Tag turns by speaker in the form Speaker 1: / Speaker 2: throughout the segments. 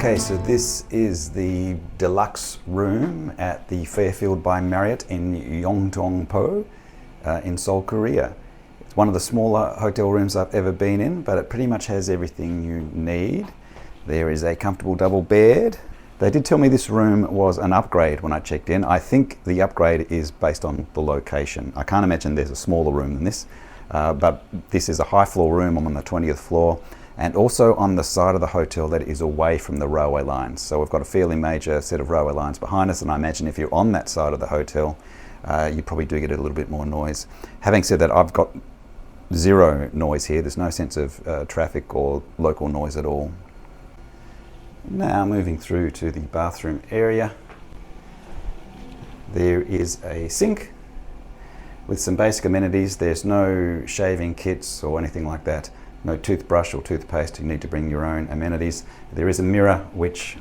Speaker 1: Okay, so this is the deluxe room at the Fairfield by Marriott in Yongtongpo in Seoul, Korea. It's one of the smaller hotel rooms I've ever been in, but it pretty much has everything you need. There is a comfortable double bed. They did tell me this room was an upgrade when I checked in. I think the upgrade is based on the location. I can't imagine there's a smaller room than this, but this is a high floor room. I'm on the 20th floor. And also on the side of the hotel that is away from the railway lines. So we've got a fairly major set of railway lines behind us, and I imagine if you're on that side of the hotel, you probably do get a little bit more noise. Having said that, I've got zero noise here. There's no sense of traffic or local noise at all. Now moving through to the bathroom area. There is a sink with some basic amenities. There's no shaving kits or anything like that. No toothbrush or toothpaste, you need to bring your own amenities. There is a mirror which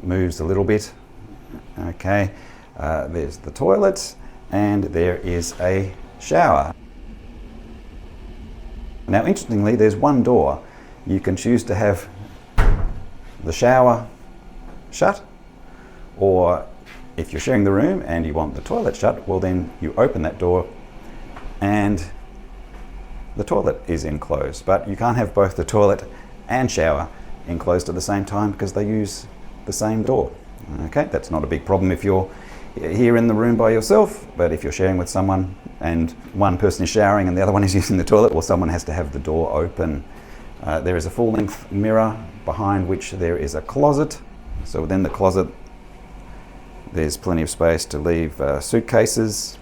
Speaker 1: moves a little bit. Okay, there's the toilet and there is a shower. Now interestingly, there's one door. You can choose to have the shower shut, or if you're sharing the room and you want the toilet shut, well then you open that door and the toilet is enclosed, but you can't have both the toilet and shower enclosed at the same time because they use the same door. Okay, that's not a big problem if you're here in the room by yourself, but if you're sharing with someone and one person is showering and the other one is using the toilet, well, someone has to have the door open. There is a full-length mirror behind which there is a closet. So within the closet, there's plenty of space to leave suitcases.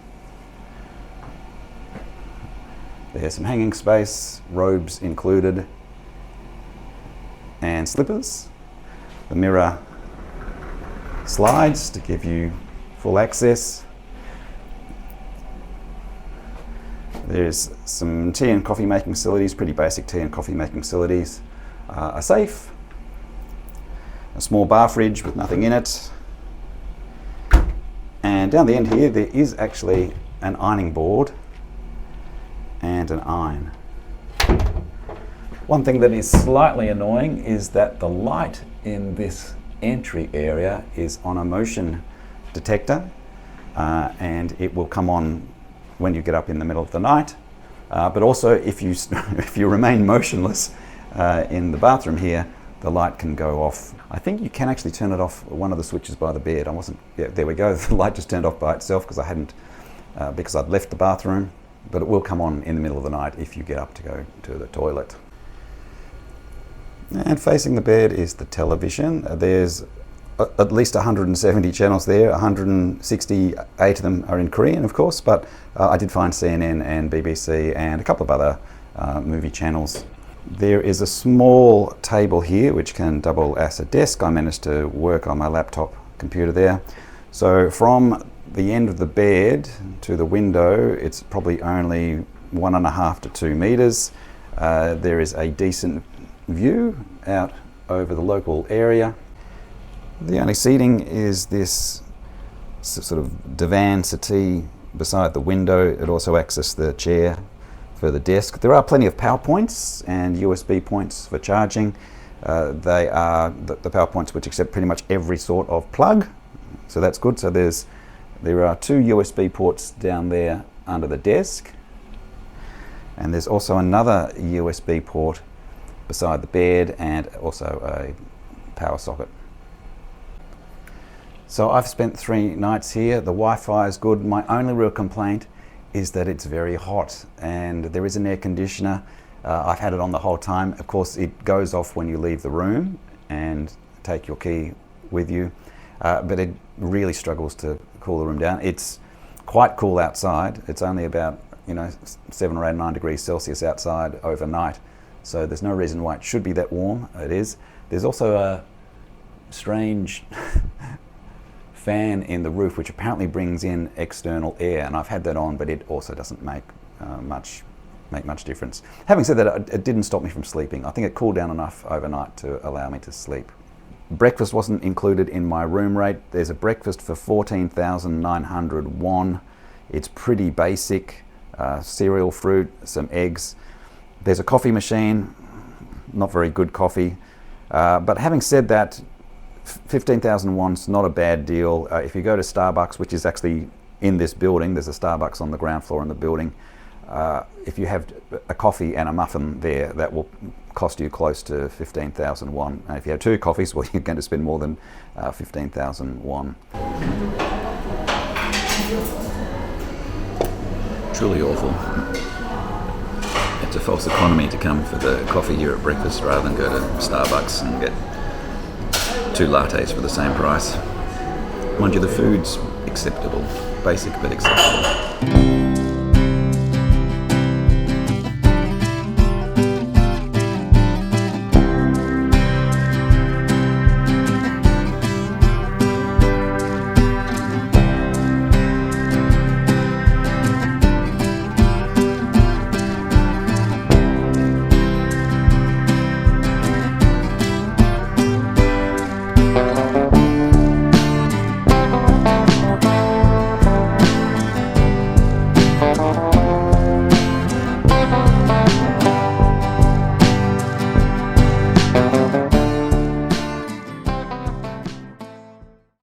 Speaker 1: There's some hanging space, robes included, and slippers. The mirror slides to give you full access. There's some tea and coffee making facilities, pretty basic tea and coffee making facilities. A safe, a small bar fridge with nothing in it. And down the end here, there is actually an ironing board and an iron. One thing that is slightly annoying is that the light in this entry area is on a motion detector, and it will come on when you get up in the middle of the night, but also if you remain motionless in the bathroom here, the light can go off. I think you can actually turn it off one of the switches by the bed. Yeah, there we go, the light just turned off by itself because I'd left the bathroom. But it will come on in the middle of the night if you get up to go to the toilet. And facing the bed is the television. There's at least 170 channels there. 168 of them are in Korean, of course, but I did find CNN and BBC and a couple of other movie channels. There is a small table here which can double as a desk. I managed to work on my laptop computer there. So from the end of the bed to the window, it's probably only 1.5 to 2 meters. There is a decent view out over the local area. The only seating is this sort of divan settee beside the window. It also acts as the chair for the desk. There are plenty of power points and USB points for charging. They are the power points which accept pretty much every sort of plug, so that's good. So there are 2 USB ports down there under the desk, and there's also another USB port beside the bed and also a power socket. So I've spent 3 nights here. The Wi-Fi is good. My only real complaint is that it's very hot, and there is an air conditioner. I've had it on the whole time. Of course, it goes off when you leave the room and take your key with you, but it really struggles to cool the room down. It's quite cool outside. It's only about 7 or 8, 9 degrees Celsius outside overnight, so there's no reason why it should be that warm. It is. There's also a strange fan in the roof which apparently brings in external air, and I've had that on, but it also doesn't make much difference. Having said that, it didn't stop me from sleeping. I think it cooled down enough overnight to allow me to sleep. Breakfast wasn't included in my room rate. There's a breakfast for 14,900 won. It's pretty basic. Cereal, fruit, some eggs. There's a coffee machine, not very good coffee. But having said that, 15,000 won's not a bad deal. If you go to Starbucks, which is actually in this building, there's a Starbucks on the ground floor in the building. If you have a coffee and a muffin there, that will cost you close to 15,000 won. And if you have 2 coffees, well, you're going to spend more than 15,000 won. Truly awful. It's a false economy to come for the coffee here at breakfast rather than go to Starbucks and get 2 lattes for the same price. Mind you, the food's acceptable, basic but acceptable.